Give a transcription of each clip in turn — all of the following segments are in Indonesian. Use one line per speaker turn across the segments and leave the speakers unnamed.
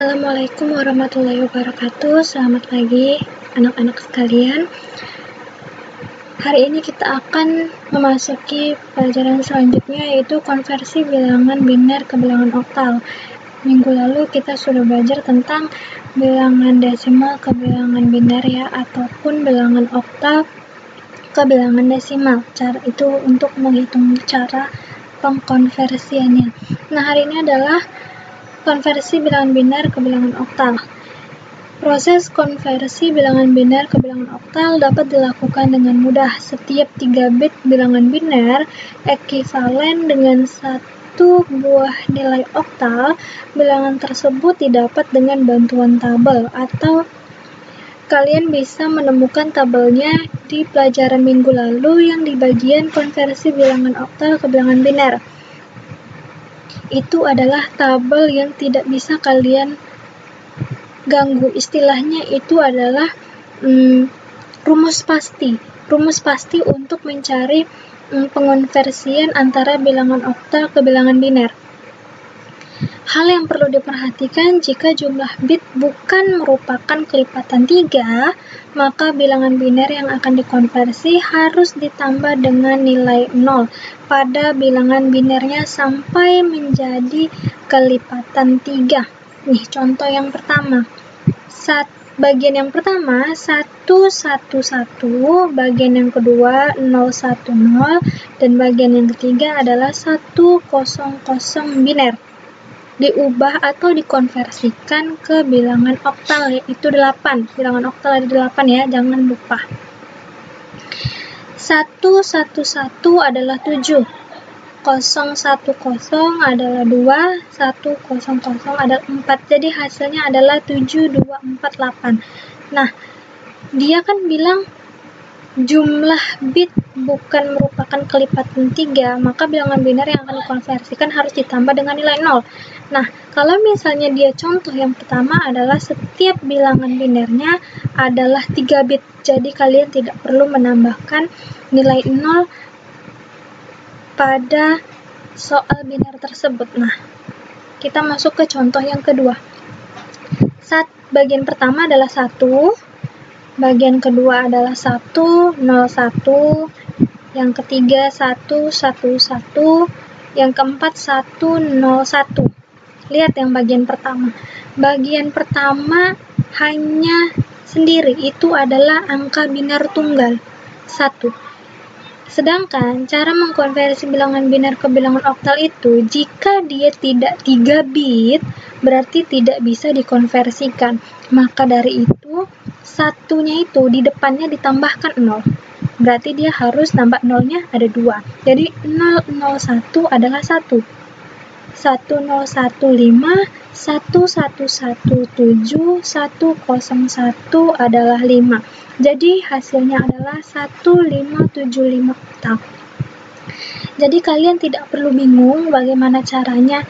Assalamualaikum warahmatullahi wabarakatuh. Selamat pagi anak-anak sekalian. Hari ini kita akan memasuki pelajaran selanjutnya, yaitu konversi bilangan biner ke bilangan oktal. Minggu lalu kita sudah belajar tentang bilangan desimal ke bilangan biner ya, ataupun bilangan oktal ke bilangan desimal. Cara itu untuk menghitung cara pengkonversiannya. Nah, hari ini adalah konversi bilangan biner ke bilangan oktal. Proses konversi bilangan biner ke bilangan oktal dapat dilakukan dengan mudah. Setiap 3 bit bilangan biner ekivalen dengan 1 buah nilai oktal. Bilangan tersebut didapat dengan bantuan tabel, atau kalian bisa menemukan tabelnya di pelajaran minggu lalu yang di bagian konversi bilangan oktal ke bilangan biner. Itu adalah tabel yang tidak bisa kalian ganggu. Istilahnya itu adalah rumus pasti untuk mencari pengonversian antara bilangan oktal ke bilangan biner. Hal yang perlu diperhatikan, jika jumlah bit bukan merupakan kelipatan 3, maka bilangan biner yang akan dikonversi harus ditambah dengan nilai 0 pada bilangan binernya sampai menjadi kelipatan 3. Nih, contoh yang pertama. Bagian yang pertama 111, bagian yang kedua 010, dan bagian yang ketiga adalah 100 biner. Diubah atau dikonversikan ke bilangan oktal, yaitu 8. Bilangan oktal ada 8 ya, jangan lupa. 111 adalah 7, 010 adalah 2, 100 adalah 4. Jadi hasilnya adalah 7248. Nah, dia kan bilang jumlah bit bukan merupakan kelipatan 3, maka bilangan biner yang akan dikonversikan harus ditambah dengan nilai 0. Nah, kalau misalnya dia contoh yang pertama adalah setiap bilangan binernya adalah 3 bit, jadi kalian tidak perlu menambahkan nilai 0 pada soal biner tersebut. Nah, kita masuk ke contoh yang kedua. Bagian pertama adalah 1, bagian kedua adalah 101, yang ketiga 111, yang keempat 101. Lihat yang bagian pertama. Bagian pertama hanya sendiri, itu adalah angka biner tunggal 1. Sedangkan cara mengkonversi bilangan biner ke bilangan oktal itu, jika dia tidak 3 bit, berarti tidak bisa dikonversikan. Maka dari itu, satunya itu di depannya ditambahkan 0. Berarti dia harus nambah 0-nya ada 2. Jadi 001 adalah 1. 1015, 1117, 101 adalah 5. Jadi hasilnya adalah 1575 oktal. Jadi kalian tidak perlu bingung bagaimana caranya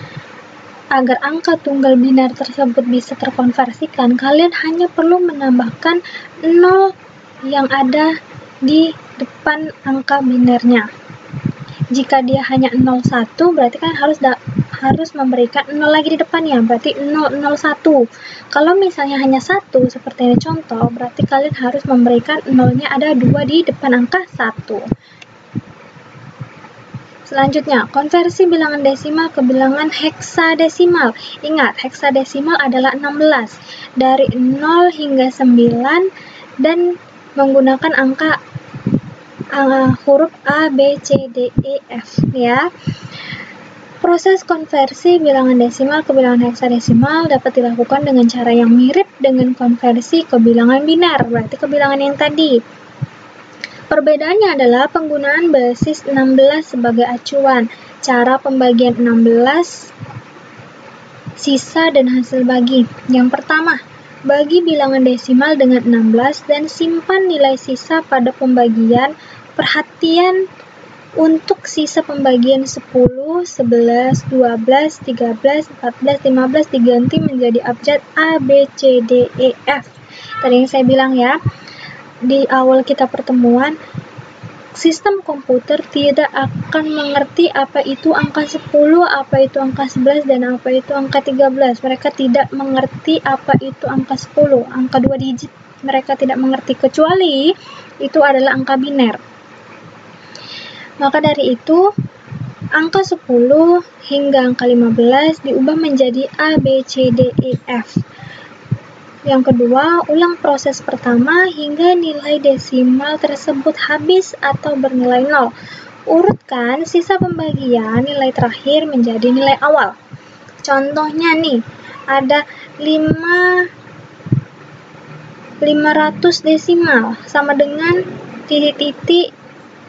agar angka tunggal biner tersebut bisa terkonversikan. Kalian hanya perlu menambahkan 0 yang ada di depan angka binernya. Jika dia hanya 01, berarti kan harus memberikan 0 lagi di depannya, berarti 001. Kalau misalnya hanya 1, seperti ini contoh, berarti kalian harus memberikan 0-nya ada 2 di depan angka 1. Selanjutnya, konversi bilangan desimal ke bilangan heksadesimal. Ingat, heksadesimal adalah 16, dari 0 hingga 9, dan menggunakan angka huruf A, B, C, D, E, F ya. Proses konversi bilangan desimal ke bilangan heksadesimal dapat dilakukan dengan cara yang mirip dengan konversi ke bilangan biner, berarti ke bilangan yang tadi. Perbedaannya adalah penggunaan basis 16 sebagai acuan, cara pembagian 16, sisa dan hasil bagi. Yang pertama, bagi bilangan desimal dengan 16 dan simpan nilai sisa pada pembagian. Perhatian untuk sisa pembagian 10, 11, 12, 13, 14, 15 diganti menjadi abjad A, B, C, D, E, F. Tadi yang saya bilang ya, di awal kita pertemuan, sistem komputer tidak akan mengerti apa itu angka 10, apa itu angka 11, dan apa itu angka 13. Mereka tidak mengerti apa itu angka 10, angka 2 digit. Mereka tidak mengerti, kecuali itu adalah angka biner. Maka dari itu, angka 10 hingga angka 15 diubah menjadi A, B, C, D, E, F. Yang kedua, ulang proses pertama hingga nilai desimal tersebut habis atau bernilai 0. Urutkan sisa pembagian nilai terakhir menjadi nilai awal. Contohnya nih, ada 500 desimal sama dengan titik-titik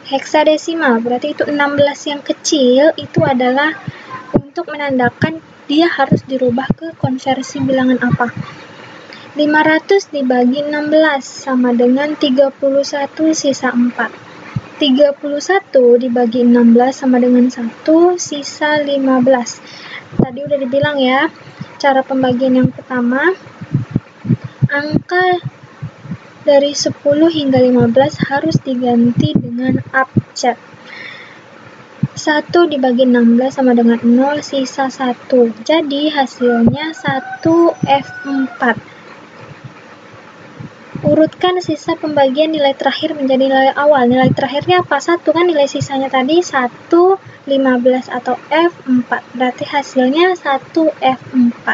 heksadesimal. Berarti itu 16 yang kecil itu adalah untuk menandakan dia harus dirubah ke konversi bilangan apa. 500 dibagi 16 sama dengan 31 sisa 4. 31 dibagi 16 sama dengan 1 sisa 15. Tadi udah dibilang ya, cara pembagian yang pertama, angka dari 10 hingga 15 harus diganti dengan abjad. 1 dibagi 16 sama dengan 0 sisa 1. Jadi hasilnya 1F4. Urutkan sisa pembagian nilai terakhir menjadi nilai awal. Nilai terakhirnya apa? 1 kan, nilai sisanya tadi 1, 15 atau F4. Berarti hasilnya 1F4.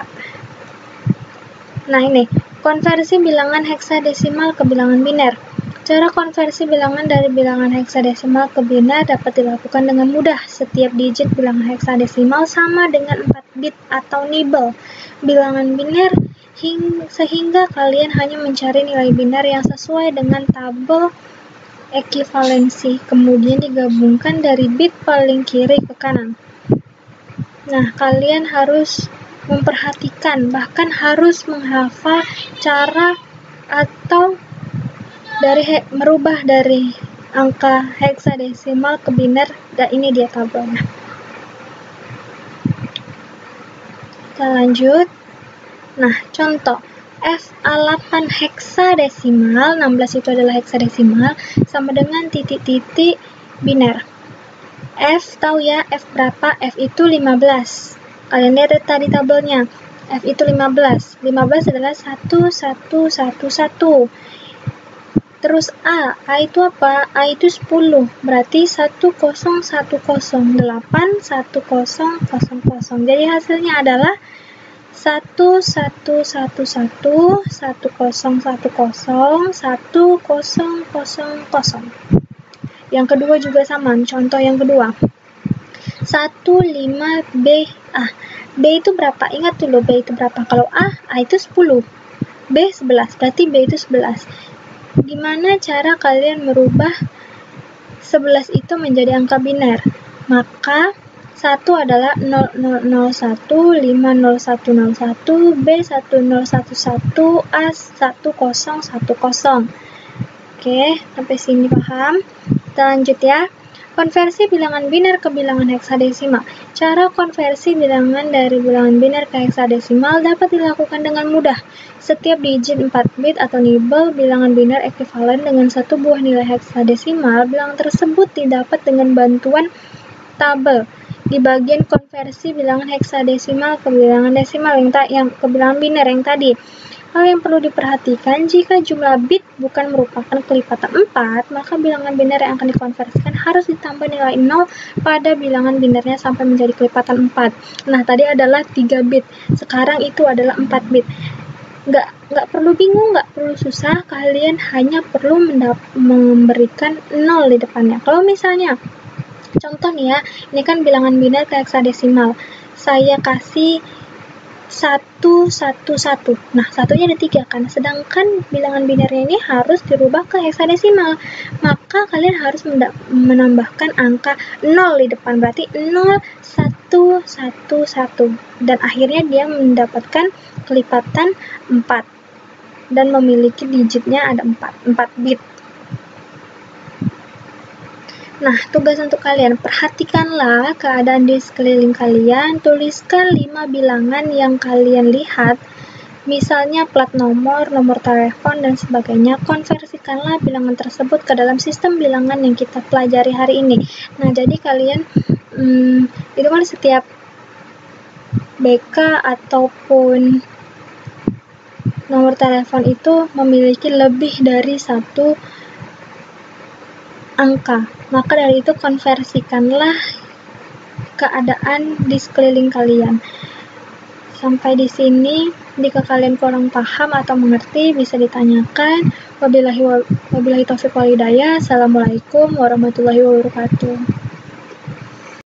Nah ini, konversi bilangan heksadesimal ke bilangan biner. Cara konversi bilangan dari bilangan heksadesimal ke biner dapat dilakukan dengan mudah. Setiap digit bilangan heksadesimal sama dengan 4 bit atau nibble bilangan biner sehingga kalian hanya mencari nilai biner yang sesuai dengan tabel ekivalensi, kemudian digabungkan dari bit paling kiri ke kanan. Nah, kalian harus memperhatikan, bahkan harus menghafal cara atau merubah dari angka heksadesimal ke biner. Dan ini dia tabelnya. Kita lanjut. Nah, contoh FA8 heksadesimal, 16 itu adalah heksadesimal, sama dengan titik-titik biner. F tahu ya, F berapa? F itu 15. Kalian lihat tadi tabelnya. F itu 15. 15 adalah 1111. Terus A itu apa? A itu 10. Berarti 1010, 8 1000. Jadi hasilnya adalah 1111 1010 1000. Yang kedua juga sama, contoh yang kedua. 15B. B itu berapa? Ingat dulu B itu berapa. Kalau A itu 10. B 11, berarti B itu 11. Gimana cara kalian merubah 11 itu menjadi angka biner? Maka 1 adalah 0001, 50101, B 1011, A 1010. Oke, sampai sini paham? Kita lanjut ya. Konversi bilangan biner ke bilangan heksadesimal. Cara konversi bilangan dari bilangan biner ke heksadesimal dapat dilakukan dengan mudah. Setiap digit 4 bit atau nibble bilangan biner ekuivalen dengan satu buah nilai heksadesimal. Bilangan tersebut didapat dengan bantuan tabel di bagian konversi bilangan heksadesimal ke bilangan desimal yang ke bilangan biner yang tadi. Hal yang perlu diperhatikan, jika jumlah bit bukan merupakan kelipatan 4, maka bilangan biner yang akan dikonversikan harus ditambah nilai 0 pada bilangan binernya sampai menjadi kelipatan 4. Nah, tadi adalah 3 bit, sekarang itu adalah 4 bit. Nggak perlu bingung, nggak perlu susah, kalian hanya perlu memberikan 0 di depannya. Kalau misalnya, contoh nih ya, ini kan bilangan biner ke heksadesimal, saya kasih 111. Nah, satunya ada 3 kan, sedangkan bilangan binernya ini harus dirubah ke heksadesimal, maka kalian harus menambahkan angka 0 di depan, berarti 0111, dan akhirnya dia mendapatkan kelipatan 4 dan memiliki digitnya ada 4 bit. Nah, tugas untuk kalian, perhatikanlah keadaan di sekeliling kalian, tuliskan 5 bilangan yang kalian lihat misalnya plat nomor, nomor telepon, dan sebagainya. Konversikanlah bilangan tersebut ke dalam sistem bilangan yang kita pelajari hari ini. Nah, jadi kalian itu kan setiap BK ataupun nomor telepon itu memiliki lebih dari satu angka. Maka dari itu konversikanlah keadaan di sekeliling kalian. Sampai di sini, jika kalian kurang paham atau mengerti, bisa ditanyakan. Wabillahi taufiq wal hidayah. Assalamualaikum warahmatullahi wabarakatuh.